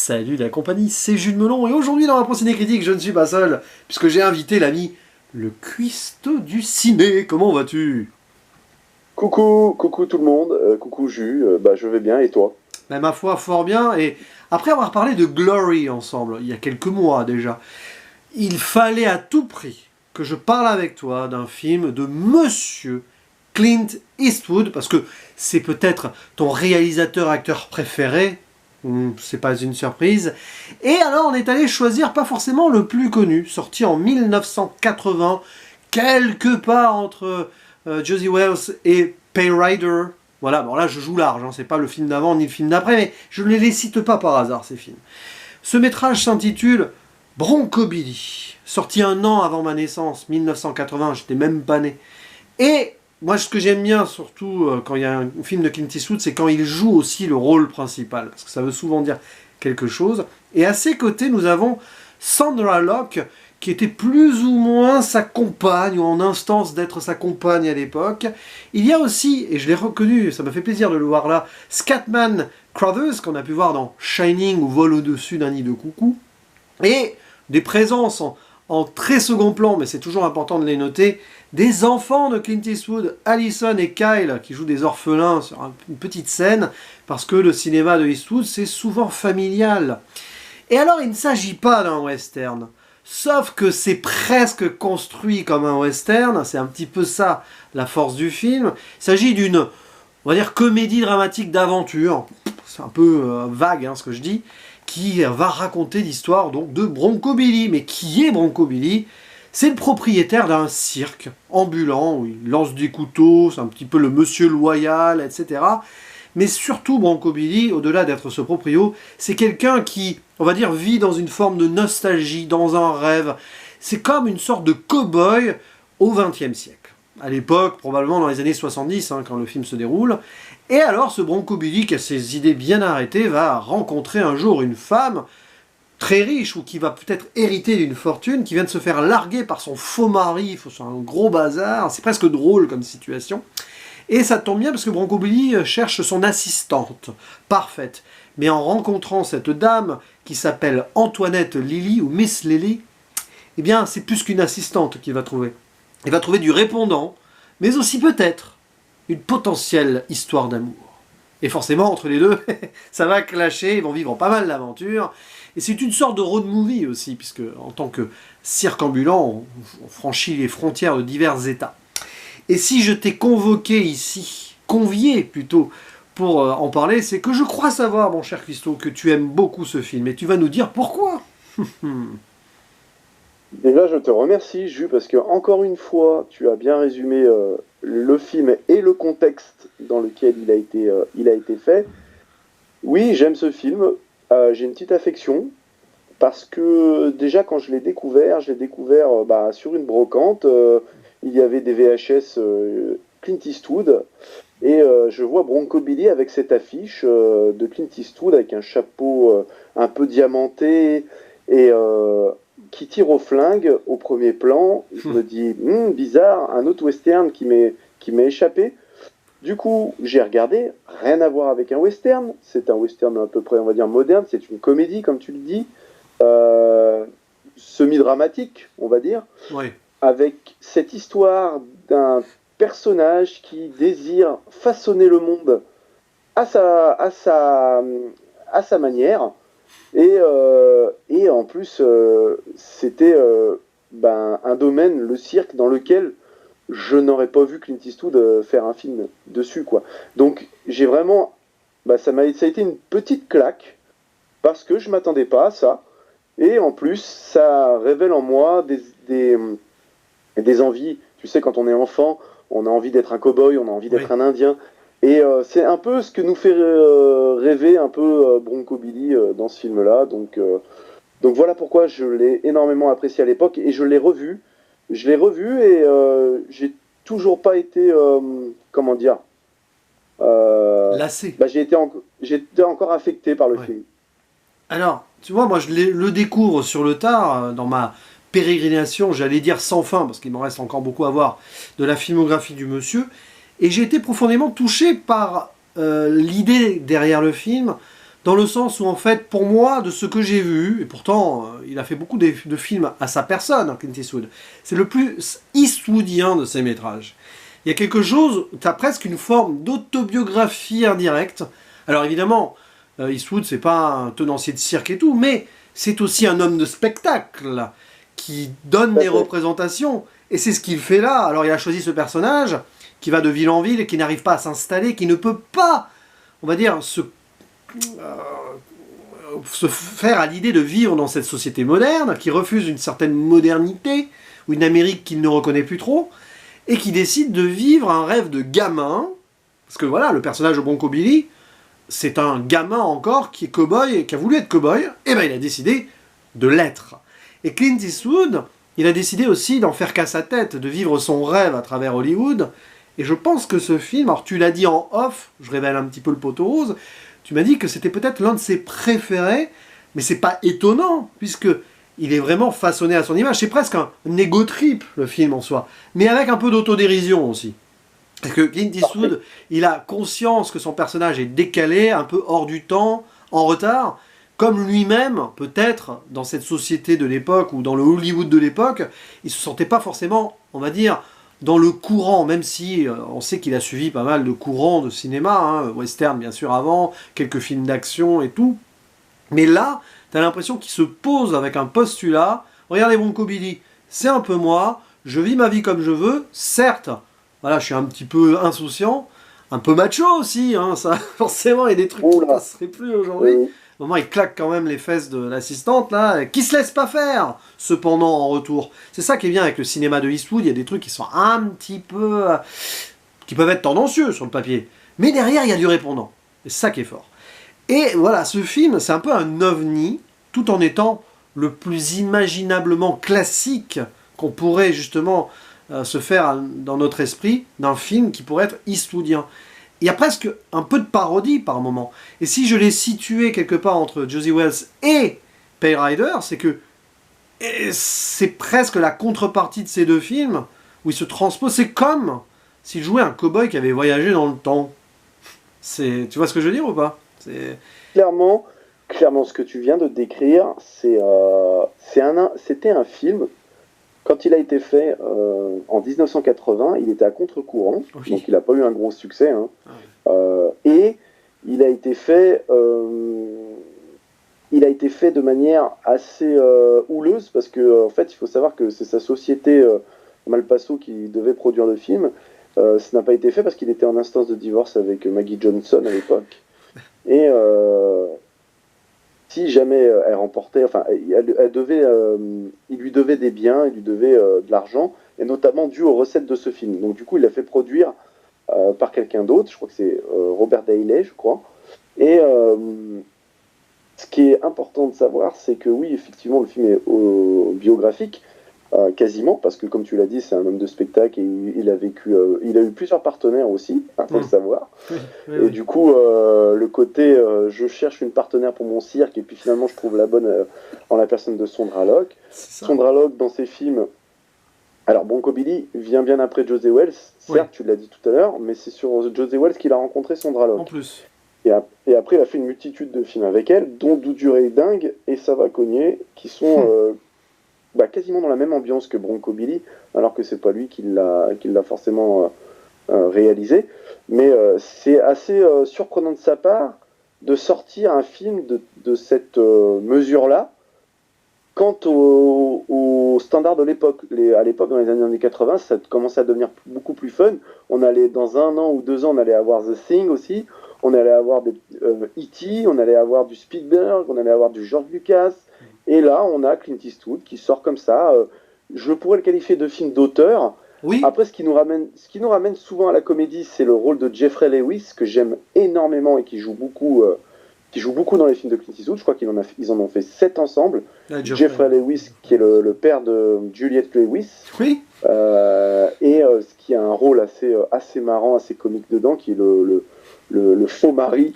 Salut la compagnie, c'est Jules Melon, et aujourd'hui dans ma ciné critique, je ne suis pas seul, puisque j'ai invité l'ami, le cuistot du ciné. Comment vas-tu? Coucou tout le monde, coucou Jus, je vais bien et toi? Ben, ma foi, fort bien, et après avoir parlé de Glory ensemble, il y a quelques mois déjà, il fallait à tout prix que je parle avec toi d'un film de Monsieur Clint Eastwood, parce que c'est peut-être ton réalisateur-acteur préféré, c'est pas une surprise. Et alors on est allé choisir pas forcément le plus connu, sorti en 1980, quelque part entre Josie Wells et Pay Rider. Voilà, bon là je joue large, hein, c'est pas le film d'avant ni le film d'après, mais je ne les cite pas par hasard ces films. Ce métrage s'intitule Bronco Billy, sorti un an avant ma naissance, 1980, j'étais même pas né. Et moi, ce que j'aime bien, surtout quand il y a un film de Clint Eastwood, c'est quand il joue aussi le rôle principal, parce que ça veut souvent dire quelque chose. Et à ses côtés, nous avons Sandra Locke, qui était plus ou moins sa compagne, ou en instance d'être sa compagne à l'époque. Il y a aussi, et je l'ai reconnu, ça m'a fait plaisir de le voir là, Scatman Crothers, qu'on a pu voir dans Shining ou Vol au-dessus d'un nid de coucou. Et des présences en très second plan, mais c'est toujours important de les noter, des enfants de Clint Eastwood, Allison et Kyle, qui jouent des orphelins sur une petite scène, parce que le cinéma de Eastwood, c'est souvent familial. Et alors, il ne s'agit pas d'un western, sauf que c'est presque construit comme un western, c'est un petit peu ça la force du film. Il s'agit d'une, on va dire, comédie dramatique d'aventure, c'est un peu vague ce que je dis, qui va raconter l'histoire donc de Bronco Billy. Mais qui est Bronco Billy? C'est le propriétaire d'un cirque ambulant où il lance des couteaux, c'est un petit peu le monsieur loyal, etc. Mais surtout Bronco Billy, au-delà d'être ce proprio, c'est quelqu'un qui, on va dire, vit dans une forme de nostalgie, dans un rêve. C'est comme une sorte de cow-boy au XXe siècle. À l'époque, probablement dans les années 70, quand le film se déroule. Et alors, ce Bronco Billy, qui a ses idées bien arrêtées, va rencontrer un jour une femme très riche, ou qui va peut-être hériter d'une fortune, qui vient de se faire larguer par son faux mari, c'est un gros bazar, c'est presque drôle comme situation. Et ça tombe bien parce que Bronco Billy cherche son assistante, parfaite. Mais en rencontrant cette dame, qui s'appelle Antoinette Lily, ou Miss Lily, eh bien, c'est plus qu'une assistante qu'il va trouver. Il va trouver du répondant, mais aussi peut-être une potentielle histoire d'amour. Et forcément, entre les deux, ça va clasher, ils vont vivre pas mal d'aventures. Et c'est une sorte de road movie aussi, puisque en tant que cirque ambulant, on franchit les frontières de divers États. Et si je t'ai convoqué ici, convié plutôt, pour en parler, c'est que je crois savoir, mon cher Christo, que tu aimes beaucoup ce film. Et tu vas nous dire pourquoi. Déjà, je te remercie Jus, parce que encore une fois, tu as bien résumé le film et le contexte dans lequel il a été fait. Oui, j'aime ce film, j'ai une petite affection, parce que déjà quand je l'ai découvert sur une brocante, il y avait des VHS Clint Eastwood, et je vois Bronco Billy avec cette affiche de Clint Eastwood avec un chapeau un peu diamanté et qui tire au flingue au premier plan. Je me dis, bizarre, un autre western qui m'est échappé. Du coup, j'ai regardé, rien à voir avec un western. C'est un western à peu près, on va dire, moderne. C'est une comédie, comme tu le dis, semi-dramatique, on va dire, Oui. avec cette histoire d'un personnage qui désire façonner le monde à sa manière. Et en plus, c'était un domaine, le cirque, dans lequel je n'aurais pas vu Clint Eastwood faire un film dessus, quoi. Donc j'ai vraiment, ça a été une petite claque parce que je m'attendais pas à ça, et en plus ça révèle en moi des envies. Tu sais, quand on est enfant, on a envie d'être un cow-boy, on a envie d'être un Indien, et c'est un peu ce que nous fait rêver un peu Bronco Billy dans ce film-là. Donc voilà pourquoi je l'ai énormément apprécié à l'époque, et je l'ai revu. Je l'ai revu et j'ai toujours pas été, comment dire, Lassé. j'étais encore affecté par le film. Alors, tu vois, moi je le découvre sur le tard, dans ma pérégrination, j'allais dire sans fin, parce qu'il m'en reste encore beaucoup à voir, de la filmographie du monsieur, et j'ai été profondément touché par l'idée derrière le film dans le sens où, en fait, pour moi, de ce que j'ai vu, et pourtant, il a fait beaucoup de films à sa personne, Clint Eastwood, c'est le plus eastwoodien de ses métrages. Il y a quelque chose, tu as presque une forme d'autobiographie indirecte. Alors évidemment, Eastwood, c'est pas un tenancier de cirque et tout, mais c'est aussi un homme de spectacle qui donne des représentations. Et c'est ce qu'il fait là. Alors il a choisi ce personnage qui va de ville en ville et qui n'arrive pas à s'installer, qui ne peut pas, on va dire, se faire à l'idée de vivre dans cette société moderne, qui refuse une certaine modernité, ou une Amérique qu'il ne reconnaît plus trop, et qui décide de vivre un rêve de gamin, parce que voilà, le personnage de Bronco Billy, c'est un gamin encore qui est cow-boy et qui a voulu être cow-boy, et ben il a décidé de l'être. Et Clint Eastwood, il a décidé aussi d'en faire qu'à sa tête, de vivre son rêve à travers Hollywood, et je pense que ce film, alors tu l'as dit en off, je révèle un petit peu le poteau rose, tu m'as dit que c'était peut-être l'un de ses préférés, mais c'est pas étonnant, puisque il est vraiment façonné à son image. C'est presque un ego trip, le film en soi, mais avec un peu d'autodérision aussi. Parce que Clint Eastwood, il a conscience que son personnage est décalé, un peu hors du temps, en retard, comme lui-même, peut-être, dans cette société de l'époque, ou dans le Hollywood de l'époque, il se sentait pas forcément, on va dire, dans le courant, même si on sait qu'il a suivi pas mal de courants de cinéma, hein, western bien sûr avant, quelques films d'action et tout. Mais là, tu as l'impression qu'il se pose avec un postulat. Regardez Bronco Billy, c'est un peu moi, je vis ma vie comme je veux, certes, voilà, je suis un petit peu insouciant, un peu macho aussi, hein, ça, forcément, il y a des trucs qui ne passeraient plus aujourd'hui. Au moment, il claque quand même les fesses de l'assistante, là, qui se laisse pas faire, cependant, en retour. C'est ça qui est bien avec le cinéma de Eastwood, il y a des trucs qui sont un petit peu... qui peuvent être tendancieux sur le papier. Mais derrière, il y a du répondant. C'est ça qui est fort. Et voilà, ce film, c'est un peu un ovni, tout en étant le plus imaginablement classique qu'on pourrait justement se faire dans notre esprit d'un film qui pourrait être eastwoodien. Il y a presque un peu de parodie par moment. Et si je l'ai situé quelque part entre Josie Wells et Pay Rider, c'est que c'est presque la contrepartie de ces deux films où il se transpose. C'est comme s'il jouait un cow-boy qui avait voyagé dans le temps. Tu vois ce que je veux dire ou pas? Clairement, ce que tu viens de décrire, c'était un film. Quand il a été fait en 1980, il était à contre-courant, donc il n'a pas eu un gros succès. Hein. Et il a été fait de manière assez houleuse, parce que en fait, il faut savoir que c'est sa société Malpasso qui devait produire le film. Ça n'a pas été fait parce qu'il était en instance de divorce avec Maggie Johnson à l'époque. Et si jamais elle remportait, enfin, il lui devait des biens, il lui devait de l'argent, et notamment dû aux recettes de ce film. Donc du coup, il l'a fait produire par quelqu'un d'autre, je crois que c'est Robert Daley, je crois. Et ce qui est important de savoir, c'est que oui, effectivement, le film est biographique, quasiment, parce que comme tu l'as dit, c'est un homme de spectacle et il a eu plusieurs partenaires aussi, il faut le savoir. Et du coup, le côté je cherche une partenaire pour mon cirque et puis finalement je trouve la bonne en la personne de Sondra Locke. Sondra Locke dans ses films, alors Bronco Billy vient bien après Josey Wells, certes tu l'as dit tout à l'heure, mais c'est sur Josey Wells qu'il a rencontré Sondra Locke. En plus. Et après il a fait une multitude de films avec elle, dont D'où Durée Dingue et Ça va cogner, qui sont quasiment dans la même ambiance que Bronco Billy, alors que c'est pas lui qui l'a forcément réalisé. Mais c'est assez surprenant de sa part de sortir un film de cette mesure-là quant aux standards de l'époque. À l'époque, dans les années 80, ça commençait à devenir beaucoup plus fun. Dans 1 an ou 2 ans, on allait avoir The Thing aussi, on allait avoir des E.T., on allait avoir du Spielberg, on allait avoir du George Lucas. Et là, on a Clint Eastwood qui sort comme ça. Je pourrais le qualifier de film d'auteur. Oui. Après, ce qui nous ramène souvent à la comédie, c'est le rôle de Jeffrey Lewis, que j'aime énormément et qui joue beaucoup dans les films de Clint Eastwood. Je crois qu'ils en ont fait 7 ensemble. Jeffrey Lewis, qui est le père de Juliette Lewis. Oui. Ce qui a un rôle assez marrant, assez comique dedans, qui est le faux mari.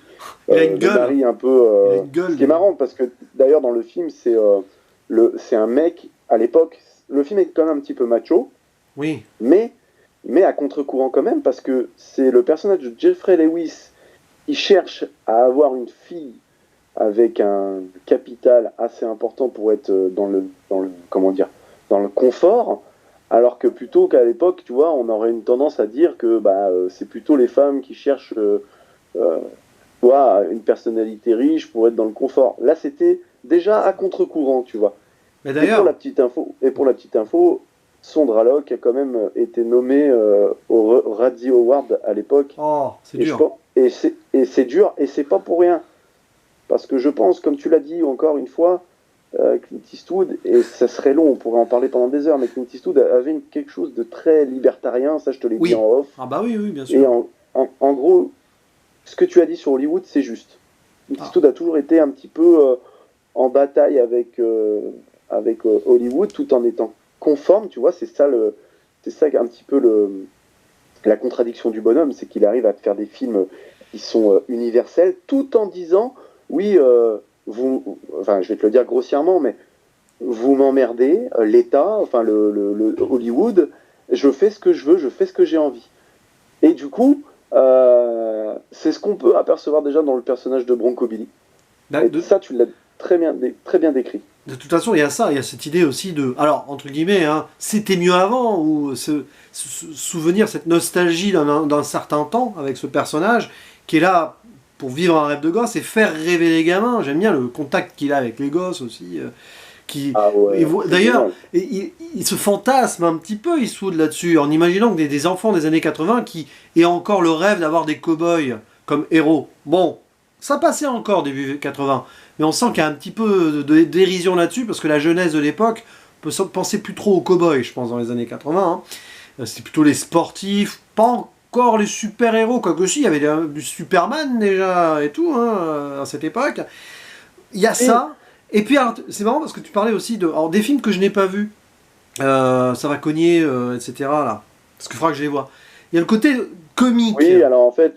Il a une gueule. Mari un peu. Ce qui est marrant, parce que d'ailleurs, dans le film, c'est un mec, à l'époque, le film est quand même un petit peu macho. Oui. Mais à contre-courant quand même, parce que c'est le personnage de Jeffrey Lewis, il cherche à avoir une fille avec un capital assez important pour être comment dire, dans le confort, alors que plutôt qu'à l'époque, tu vois, on aurait une tendance à dire que c'est plutôt les femmes qui cherchent euh, tu vois, une personnalité riche pour être dans le confort. Là, c'était déjà à contre-courant, tu vois. Mais Et pour la d'ailleurs, petite info, Sondra Locke a quand même été nommée au Razzie Award à l'époque. oh, c'est Et je dur. pense, et c'est dur, et c'est pas pour rien. Parce que je pense, comme tu l'as dit encore une fois, Clint Eastwood, et ça serait long, on pourrait en parler pendant des heures, mais Clint Eastwood avait quelque chose de très libertarien, ça je te l'ai dit en Oui. off. Ah bah oui, oui, bien Et sûr. en gros, ce que tu as dit sur Hollywood, c'est juste. Clint Ah, Eastwood a toujours été un petit peu en bataille avec Hollywood, tout en étant conforme, tu vois, c'est ça un petit peu la contradiction du bonhomme, c'est qu'il arrive à faire des films qui sont universels, tout en disant, oui, enfin, je vais te le dire grossièrement, mais vous m'emmerdez, l'État, enfin le Hollywood, je fais ce que je veux, je fais ce que j'ai envie. Et du coup, c'est ce qu'on peut apercevoir déjà dans le personnage de Bronco Billy. bah, Et ça, tu l'as très bien décrit. de toute façon, il y a ça, il y a cette idée aussi de, alors entre guillemets, hein, c'était mieux avant, ou se souvenir, cette nostalgie d'un certain temps avec ce personnage qui est là pour vivre un rêve de gosse et faire rêver les gamins. J'aime bien le contact qu'il a avec les gosses aussi. Qui, Ah ouais, c'est d'ailleurs, génial. il se fantasme un petit peu, il soude là-dessus, en imaginant que des enfants des années 80 qui aient encore le rêve d'avoir des cow-boys comme héros. Bon, ça passait encore début 80, mais on sent qu'il y a un petit peu de dérision là-dessus, parce que la jeunesse de l'époque pensait plus trop aux cow-boys, je pense, dans les années 80. Hein. C'était plutôt les sportifs, pas encore les super-héros, quoique si, il y avait du Superman déjà et tout, hein, à cette époque. Il y a Et, ça. Et puis, c'est marrant parce que tu parlais aussi alors, des films que je n'ai pas vus. Ça va cogner, etc. Là. Parce qu'il faudra que je les vois. Il y a le côté comique. oui, alors en fait,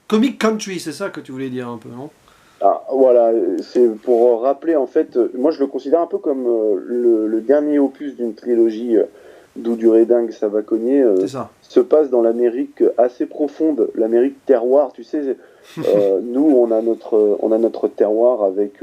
Comic country, c'est ça que tu voulais dire un peu, non? voilà, c'est pour rappeler, en fait, moi je le considère un peu comme le dernier opus d'une trilogie d'où du Redingue ça va cogner, C'est ça. se passe dans l'Amérique assez profonde, l'Amérique terroir, tu sais, nous on a notre terroir avec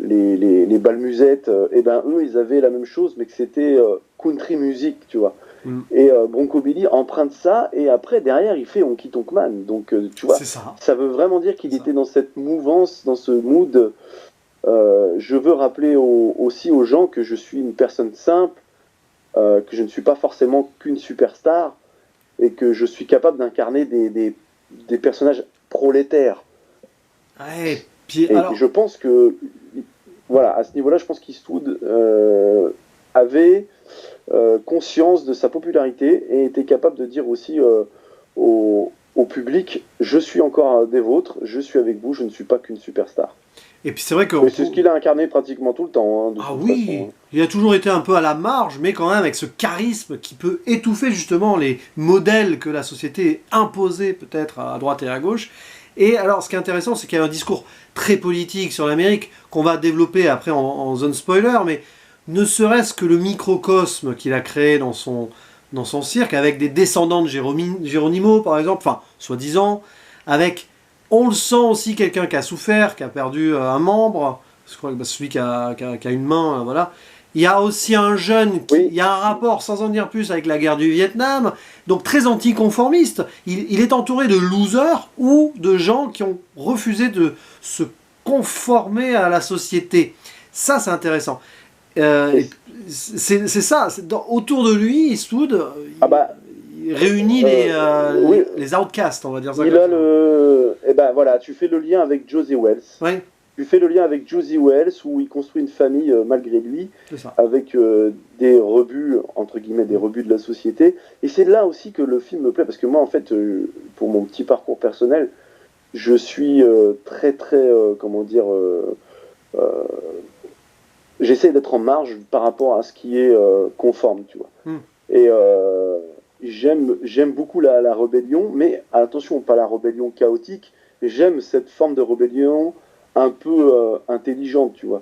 les balmusettes, et ben eux ils avaient la même chose, mais que c'était country music, tu vois. Mm. Et Bronco Billy emprunte ça, et après, derrière, il fait Honky Tonk Man. Donc, tu vois, C'est ça. ça veut vraiment dire C'est qu'il ça. était dans cette mouvance, dans ce mood. Je veux rappeler aussi aux gens que je suis une personne simple, que je ne suis pas forcément qu'une superstar, et que je suis capable d'incarner des personnages prolétaires. Ouais, puis Et alors, je pense que, voilà, à ce niveau-là, je pense qu'Eastwood avait conscience de sa popularité et était capable de dire aussi au public, je suis encore un des vôtres, je suis avec vous, je ne suis pas qu'une superstar. et puis c'est vrai Et qu'on c'est ce peut. qu'il a incarné pratiquement tout le temps, hein, de Ah toute façon. oui, Hein. il a toujours été un peu à la marge, mais quand même avec ce charisme qui peut étouffer justement les modèles que la société imposait peut-être à droite et à gauche. Et alors ce qui est intéressant, c'est qu'il y a un discours très politique sur l'Amérique qu'on va développer après en zone spoiler, mais ne serait-ce que le microcosme qu'il a créé dans son cirque, avec des descendants de Geronimo par exemple, enfin soi-disant, avec, on le sent aussi, quelqu'un qui a souffert, qui a perdu un membre, je crois que celui qui a une main, voilà. Il y a aussi un jeune il Oui, y a un rapport, sans en dire plus, avec la guerre du Vietnam, donc très anticonformiste. Il est entouré de losers ou de gens qui ont refusé de se conformer à la société. Ça, c'est intéressant. et, C'est ça, autour de lui, Eastwood, ah bah, il réunit oui, les outcasts, on va dire ça il comme a ça. le. Eh ben voilà, tu fais le lien avec Josie Wells. Oui, Tu fais le lien avec Josie Wells où il construit une famille malgré lui, c'est ça. avec des rebuts, entre guillemets, des rebuts de la société. Et c'est là aussi que le film me plaît, parce que moi, en fait, pour mon petit parcours personnel, je suis très, comment dire, euh, j'essaie d'être en marge par rapport à ce qui est conforme, tu vois. Hmm. Et j'aime beaucoup la rébellion, mais attention, pas la rébellion chaotique. J'aime cette forme de rébellion un peu intelligente, tu vois.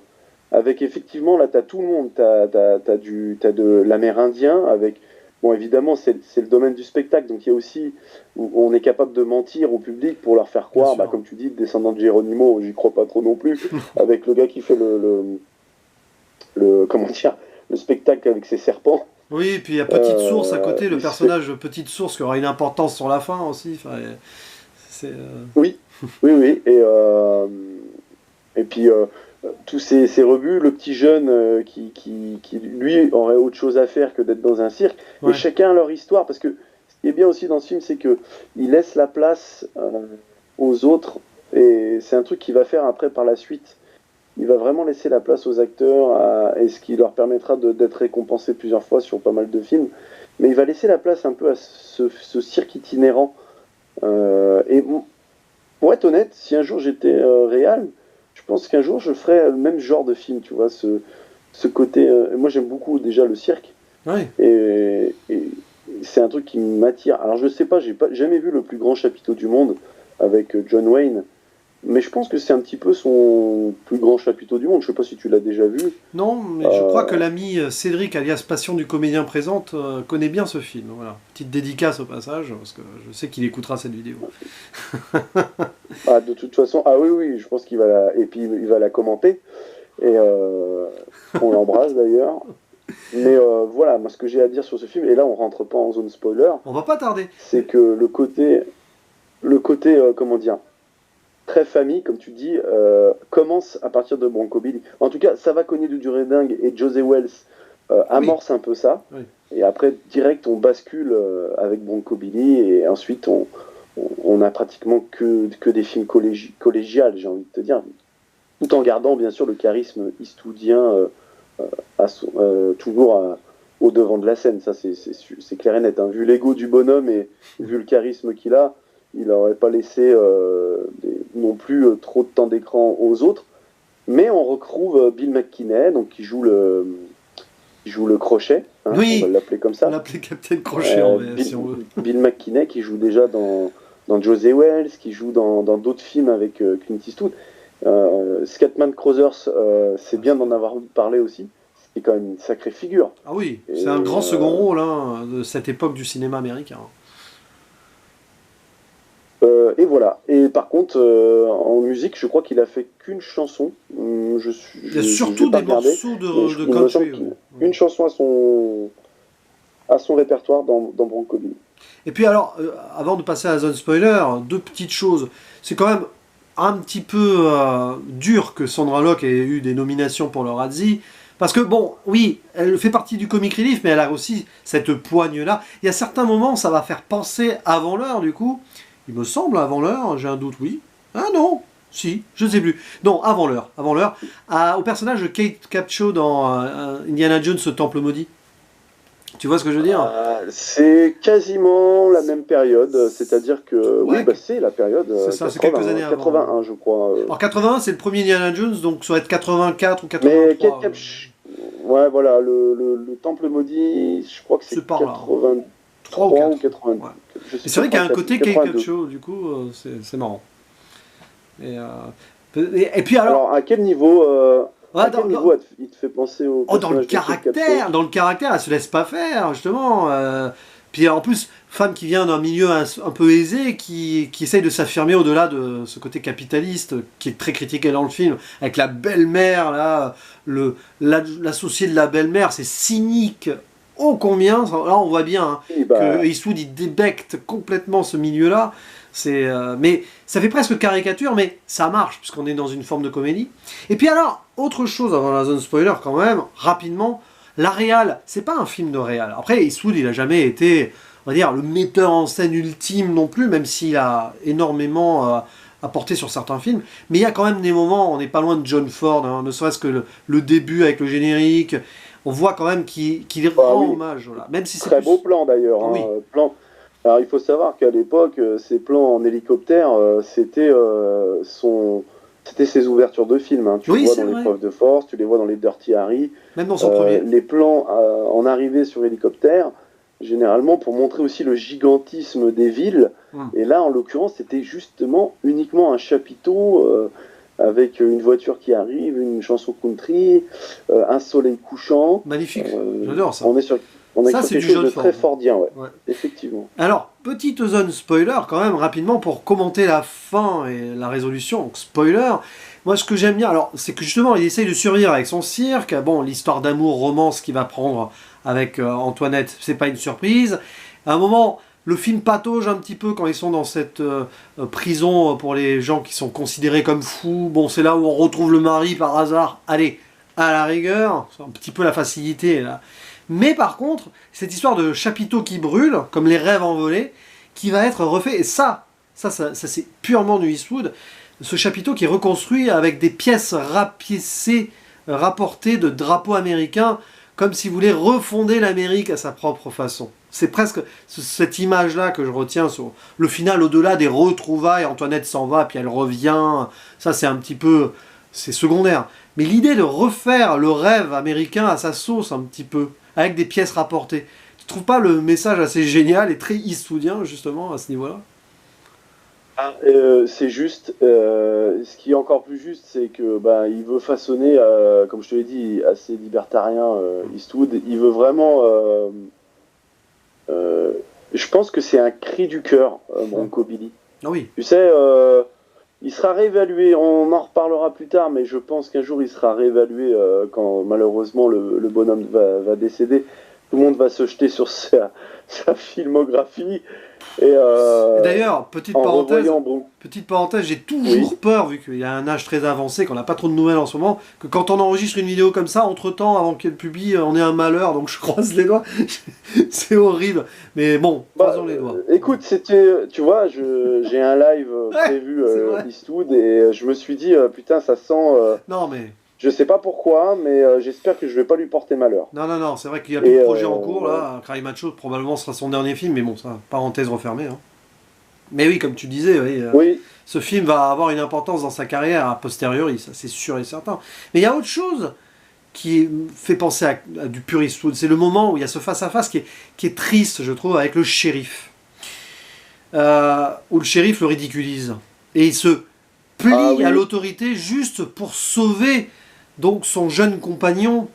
Avec effectivement, là, t'as tout le monde. T'as de l'Amérindien avec bon, évidemment, c'est le domaine du spectacle, donc il y a aussi où on est capable de mentir au public pour leur faire croire, sûr. comme tu dis, descendant de Geronimo, j'y crois pas trop non plus, avec le gars qui fait comment dire, le spectacle avec ses serpents. Oui, et puis il y a Petite Source à côté, le Il se fait- personnage Petite Source qui aura une importance sur la fin aussi. Enfin, c'est, Oui, oui, oui, et puis tous ces rebuts, le petit jeune qui, lui, aurait autre chose à faire que d'être dans un cirque, ouais. et chacun a leur histoire, parce que ce qui est bien aussi dans ce film, c'est que il laisse la place aux autres, et c'est un truc qu'il va faire après par la suite. Il va vraiment laisser la place aux acteurs, et ce qui leur permettra d'être récompensés plusieurs fois sur pas mal de films. Mais il va laisser la place un peu à ce cirque itinérant. Et pour être honnête, si un jour j'étais réal, je pense qu'un jour je ferais le même genre de film, tu vois, ce côté. Moi j'aime beaucoup déjà le cirque, Ouais. et c'est un truc qui m'attire. Alors je sais pas, j'ai pas jamais vu le plus grand chapiteau du monde avec John Wayne, mais je pense que c'est un petit peu son plus grand chapiteau du monde. Je sais pas si tu l'as déjà vu. Non, mais je crois que l'ami Cédric, alias Passion du comédien présente, connaît bien ce film. Voilà. Petite dédicace au passage, parce que je sais qu'il écoutera cette vidéo. De toute façon, ah oui, oui, je pense qu'il va et puis il va la commenter. Et on l'embrasse d'ailleurs. Mais voilà, moi ce que j'ai à dire sur ce film, et là on rentre pas en zone spoiler, On va pas tarder. c'est que le côté comment dire, très famille, comme tu dis, commence à partir de Bronco Billy. En tout cas, ça va cogner du durée dingue, et José Wells amorce un peu ça. Oui. Et après, direct, on bascule avec Bronco Billy, et ensuite on a pratiquement que des films collégiales, j'ai envie de te dire, tout en gardant bien sûr le charisme eastwoodien toujours au devant de la scène. Ça, c'est clair et net. Hein. Vu l'ego du bonhomme et vu le charisme qu'il a, il n'aurait pas laissé non plus trop de temps d'écran aux autres. Mais on retrouve Bill McKinney, donc qui joue le crochet, hein, Oui, on va l'appeler comme ça. on l'appelait Captain Crochet en VF, si on veut. Bill McKinney qui joue déjà dans José Wells, qui joue dans d'autres films avec Clint Eastwood. Scatman Crothers, c'est bien d'en avoir parlé aussi. C'est quand même une sacrée figure. Ah oui, Et, c'est un grand second rôle hein, de cette époque du cinéma américain. Et voilà. Et par contre, en musique, je crois qu'il a fait qu'une chanson. Il y a surtout des morceaux de il me semble country. une chanson à son répertoire dans Bronco Billy. Et puis alors, avant de passer à la zone spoiler, deux petites choses. C'est quand même un petit peu dur que Sandra Locke ait eu des nominations pour le Razzie. Parce que bon, oui, elle fait partie du comic relief, mais elle a aussi cette poigne-là. Il y a certains moments, ça va faire penser avant l'heure, du coup. Il me semble, avant l'heure, j'ai un doute, oui. Ah non, si, je ne sais plus. Non, avant l'heure, au personnage de Kate Capshaw dans Indiana Jones, ce temple maudit. Tu vois ce que je veux dire? C'est quasiment la même période, c'est-à-dire que Ouais, oui, c'est la période c'est ça, c'est quelques années avant. 81, je crois. Alors 81, c'est le premier Indiana Jones, donc ça va être 84 ou Mais 83. Kate ouais, voilà, le temple maudit, je crois que c'est par là. 83 3 ou 4. ou 82. Ouais. Je sais C'est vrai qu'il y a un côté Kate 82. Capshaw, du coup, c'est marrant. Et puis alors À quel niveau, ouais, niveau il te fait penser au dans le personnage de Kate Capshaw caractère, elle se laisse pas faire, justement. Puis en plus, femme qui vient d'un milieu un peu aisé, qui essaye de s'affirmer au-delà de ce côté capitaliste, qui est très critiqué dans le film, avec la belle-mère, là, l'associé de la belle-mère, c'est cynique. Oh combien, là on voit bien Oui, que Eastwood il débecte complètement ce milieu-là. Mais ça fait presque caricature, mais ça marche puisqu'on est dans une forme de comédie. Et puis alors, autre chose avant la zone spoiler quand même, rapidement, la réal, c'est pas un film de réal. Après, Eastwood il a jamais été, on va dire, le metteur en scène ultime non plus, même s'il a énormément apporté sur certains films. Mais il y a quand même des moments, on n'est pas loin de John Ford, hein, ne serait-ce que le début avec le générique. On voit quand même qu'il rend hommage, voilà. Même si c'est très beau plan d'ailleurs. Ah, oui. Alors il faut savoir qu'à l'époque, ces plans en hélicoptère, c'était ses ouvertures de films. Hein. Tu les vois dans l'épreuve de force, tu les vois dans les Dirty Harry. Même dans son premier. Les plans en arrivée sur hélicoptère, généralement pour montrer aussi le gigantisme des villes. Et là, en l'occurrence, c'était justement uniquement un chapiteau avec une voiture qui arrive, une chanson country, un soleil couchant. Magnifique, j'adore ça. On est sur On est Ça, sur c'est quelque du chose jeu de de très forme. fordien, ouais. Ouais. Effectivement. Alors, petite zone spoiler quand même, rapidement, pour commenter la fin et la résolution. Donc, spoiler, moi ce que j'aime bien, alors, c'est que justement, il essaye de survivre avec son cirque. Bon, l'histoire d'amour, romance qu'il va prendre avec Antoinette, c'est pas une surprise. À un moment, le film patauge un petit peu quand ils sont dans cette prison pour les gens qui sont considérés comme fous. Bon, c'est là où on retrouve le mari par hasard. Allez, à la rigueur, c'est un petit peu la facilité là. Mais par contre, cette histoire de chapiteau qui brûle, comme les rêves envolés, qui va être refait, et ça c'est purement du Eastwood, ce chapiteau qui est reconstruit avec des pièces rapiécées, rapportées de drapeaux américains, comme s'il voulait refonder l'Amérique à sa propre façon. C'est presque cette image-là que je retiens sur le final, au-delà des retrouvailles, Antoinette s'en va, puis elle revient, ça c'est un petit peu, c'est secondaire. Mais l'idée de refaire le rêve américain à sa sauce un petit peu, avec des pièces rapportées. Tu trouves pas le message assez génial et très eastwoodien justement à ce niveau-là? C'est juste, ce qui est encore plus juste, c'est que il veut façonner, comme je te l'ai dit, assez libertarien, Eastwood. Il veut vraiment. Je pense que c'est un cri du cœur, Bronco Billy. Ah oui. Tu sais, il sera réévalué, on en reparlera plus tard, mais je pense qu'un jour il sera réévalué quand malheureusement le bonhomme va décéder. Tout le monde va se jeter sur sa filmographie. Et D'ailleurs, en revoyant petite parenthèse, j'ai toujours peur, vu qu'il y a un âge très avancé, qu'on n'a pas trop de nouvelles en ce moment, que quand on enregistre une vidéo comme ça, entre-temps, avant qu'elle publie, on ait un malheur, donc je croise les doigts. C'est horrible. Mais bon, croisons les doigts. Écoute, tu vois, j'ai un live prévu Eastwood, et je me suis dit, putain, ça sent... Non, mais... Je sais pas pourquoi, mais j'espère que je vais pas lui porter malheur. Non, c'est vrai qu'il y a plus de projets en cours, là. Cry Macho, probablement, sera son dernier film, mais bon, ça, parenthèse refermée. Hein. Mais oui, comme tu disais, oui, ce film va avoir une importance dans sa carrière a posteriori, ça c'est sûr et certain. Mais il y a autre chose qui fait penser à du pur Eastwood, c'est le moment où il y a ce face-à-face qui est triste, je trouve, avec le shérif. Où le shérif le ridiculise. Et il se plie à l'autorité juste pour sauver donc son jeune compagnon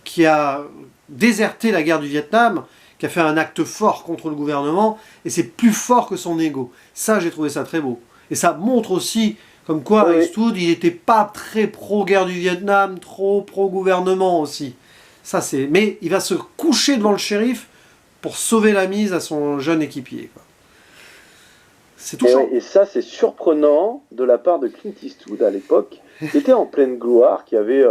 qui a déserté la guerre du Vietnam, qui a fait un acte fort contre le gouvernement, et c'est plus fort que son ego. Ça, j'ai trouvé ça très beau. Et ça montre aussi, comme quoi, Eastwood, il n'était pas très pro-guerre du Vietnam, trop pro-gouvernement aussi. Ça, c'est... Mais il va se coucher devant le shérif pour sauver la mise à son jeune équipier, quoi. C'est touchant. Et ça, c'est surprenant de la part de Clint Eastwood à l'époque, qui était en pleine gloire, qui avait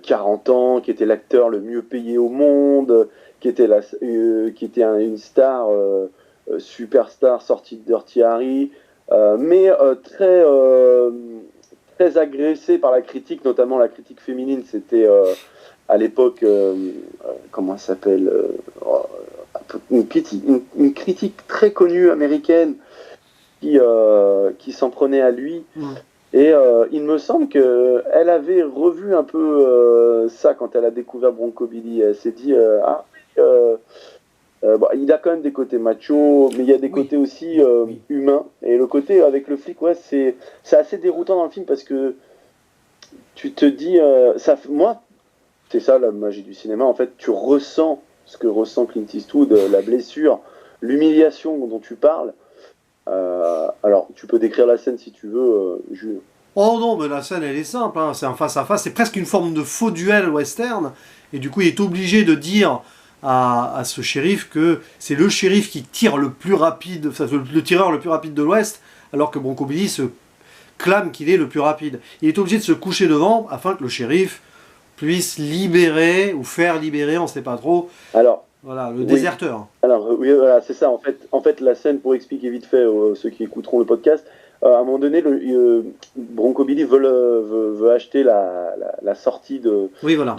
40 ans, qui était l'acteur le mieux payé au monde, qui était une star, superstar sortie de Dirty Harry, mais très agressé par la critique, notamment la critique féminine. C'était à l'époque, comment ça s'appelle, une critique très connue américaine qui s'en prenait à lui. Et il me semble qu'elle avait revu un peu ça quand elle a découvert Bronco Billy. Elle s'est dit il a quand même des côtés macho, mais il y a des côtés aussi humains. Et le côté avec le flic, c'est assez déroutant dans le film parce que tu te dis, moi, c'est ça la magie du cinéma. En fait, tu ressens ce que ressent Clint Eastwood, la blessure, l'humiliation dont tu parles. Alors, tu peux décrire la scène si tu veux, Jules. Oh non, mais la scène, elle est simple. Hein. C'est un face-à-face. C'est presque une forme de faux duel western. Et du coup, il est obligé de dire à ce shérif que c'est le shérif qui tire le plus rapide, le tireur le plus rapide de l'Ouest, alors que Bronco Billy se clame qu'il est le plus rapide. Il est obligé de se coucher devant afin que le shérif puisse libérer ou faire libérer, on ne sait pas trop. Alors, voilà, le déserteur. Alors, oui, voilà, c'est ça. En fait, la scène, pour expliquer vite fait ceux qui écouteront le podcast, à un moment donné, Bronco Billy veut acheter la sortie de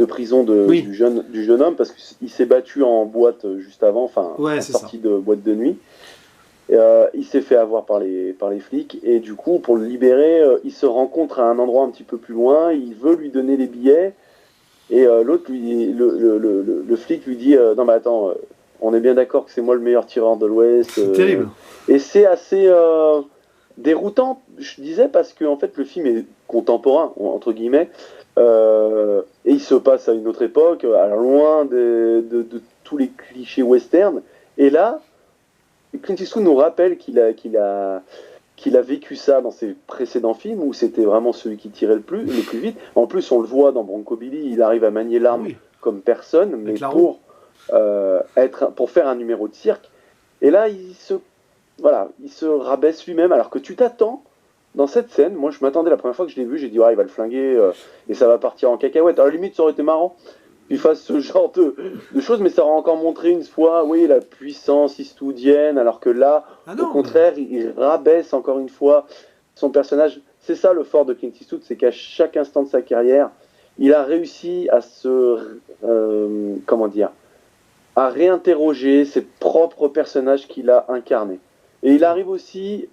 prison du jeune homme parce qu'il s'est battu en boîte juste avant, en sortie de boîte de nuit. Il s'est fait avoir par les flics et du coup, pour le libérer, il se rencontre à un endroit un petit peu plus loin. Il veut lui donner les billets et l'autre, le flic lui dit non mais attends, on est bien d'accord que c'est moi le meilleur tireur de l'Ouest. C'est terrible. Et c'est assez déroutant, je disais, parce que en fait le film est contemporain entre guillemets et il se passe à une autre époque, loin de tous les clichés western. Et là, Clint Eastwood nous rappelle qu'il a vécu ça dans ses précédents films, où c'était vraiment celui qui tirait le plus vite. En plus, on le voit dans Bronco Billy, il arrive à manier l'arme comme personne, mais pour faire un numéro de cirque. Et là, il se rabaisse lui-même, alors que tu t'attends, dans cette scène, moi je m'attendais la première fois que je l'ai vu, j'ai dit, il va le flinguer, et ça va partir en cacahuète. À la limite, ça aurait été marrant qu'il fasse ce genre de choses, mais ça aurait encore montré une fois, la puissance eastwoodienne, alors que là, au contraire, il rabaisse encore une fois son personnage. C'est ça le fort de Clint Eastwood, c'est qu'à chaque instant de sa carrière, il a réussi à à réinterroger ses propres personnages qu'il a incarnés. Et il arrive aussi,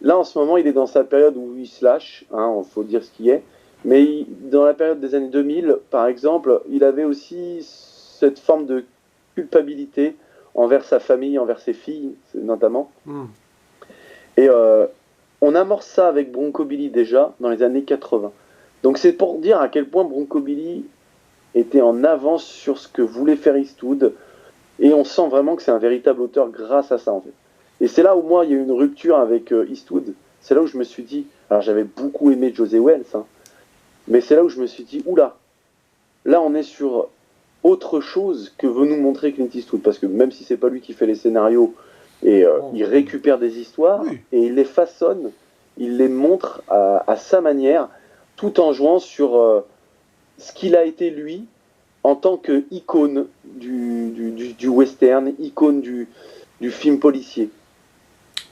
là en ce moment, il est dans sa période où il se lâche, il faut dire ce qui est, mais dans la période des années 2000, par exemple, il avait aussi cette forme de culpabilité envers sa famille, envers ses filles, notamment. Et on amorce ça avec Bronco Billy déjà, dans les années 80. Donc c'est pour dire à quel point Bronco Billy était en avance sur ce que voulait faire Eastwood, et on sent vraiment que c'est un véritable auteur grâce à ça, en fait. Et c'est là où moi, il y a eu une rupture avec Eastwood. C'est là où je me suis dit, alors j'avais beaucoup aimé José Wells, mais c'est là où je me suis dit, oula, là on est sur autre chose que veut nous montrer Clint Eastwood, parce que même si c'est pas lui qui fait les scénarios, et il récupère des histoires, et il les façonne, il les montre à sa manière, tout en jouant sur ce qu'il a été lui, en tant qu'icône du western, icône du film policier.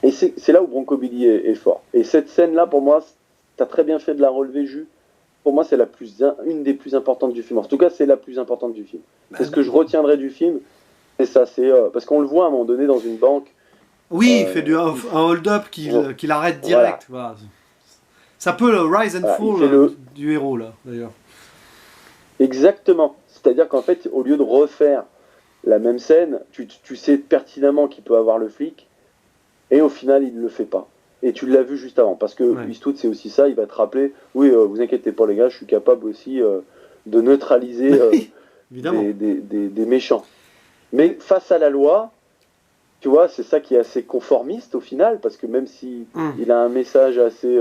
Et c'est là où Bronco Billy est fort. Et cette scène-là, pour moi, t'as très bien fait de la relever, Jus. Pour moi, c'est une des plus importantes du film. En tout cas, c'est la plus importante du film. C'est ce que je retiendrai du film. C'est ça, parce qu'on le voit à un moment donné dans une banque. Oui, il fait un hold-up qu'il arrête direct. Voilà. C'est un peu le rise and fall du héros, là, d'ailleurs. Exactement. C'est-à-dire qu'en fait, au lieu de refaire la même scène, tu sais pertinemment qu'il peut avoir le flic, et au final, il ne le fait pas. Et tu l'as vu juste avant, parce que Eastwood, c'est aussi ça, il va te rappeler, vous inquiétez pas les gars, je suis capable aussi de neutraliser des méchants. Mais face à la loi, tu vois, c'est ça qui est assez conformiste au final, parce que même si il a un message assez...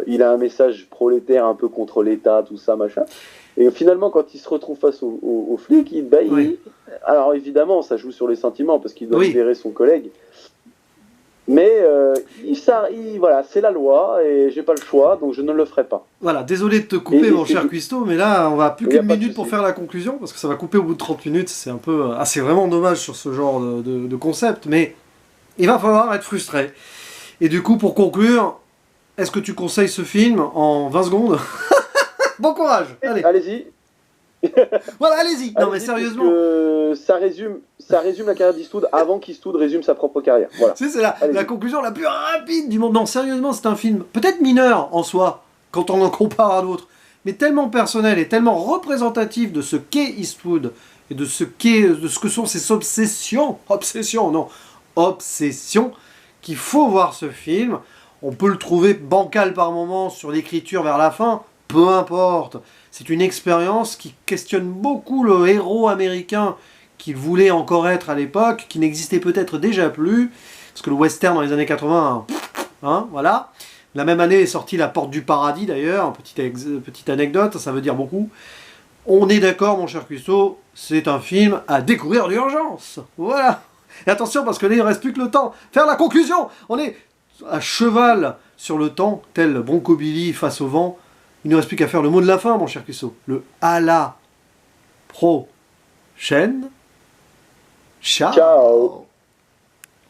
il a un message prolétaire un peu contre l'État, tout ça, machin. Et finalement, quand il se retrouve face au flic, alors évidemment, ça joue sur les sentiments, parce qu'il doit libérer son collègue. Mais voilà, c'est la loi et j'ai pas le choix, donc je ne le ferai pas. Voilà, désolé de te couper, mon cher Cuisto, mais là, on va plus qu'une minute pour faire la conclusion, parce que ça va couper au bout de 30 minutes. C'est un peu, c'est vraiment dommage sur ce genre de concept, mais il va falloir être frustré. Et du coup, pour conclure, est-ce que tu conseilles ce film en 20 secondes? Bon courage. Allez-y. Voilà, allez-y. Non mais sérieusement. Ça résume la carrière d'Eastwood avant qu'Eastwood résume sa propre carrière. Voilà. C'est la conclusion la plus rapide du monde. Non, sérieusement, c'est un film peut-être mineur en soi, quand on en compare à d'autres, mais tellement personnel et tellement représentatif de ce qu'est Eastwood et de ce que sont ses obsessions, qu'il faut voir ce film. On peut le trouver bancal par moments sur l'écriture vers la fin, peu importe. C'est une expérience qui questionne beaucoup le héros américain qu'il voulait encore être à l'époque, qui n'existait peut-être déjà plus, parce que le western dans les années 80, voilà. La même année est sortie La Porte du Paradis d'ailleurs, petite anecdote, ça veut dire beaucoup. On est d'accord, mon cher Custo, c'est un film à découvrir d'urgence. Voilà. Et attention, parce que là, il ne reste plus que le temps. Faire la conclusion. On est à cheval sur le temps, tel Bronco Billy face au vent. Il ne reste plus qu'à faire le mot de la fin, mon cher Cusso. Le à la prochaine. Ciao.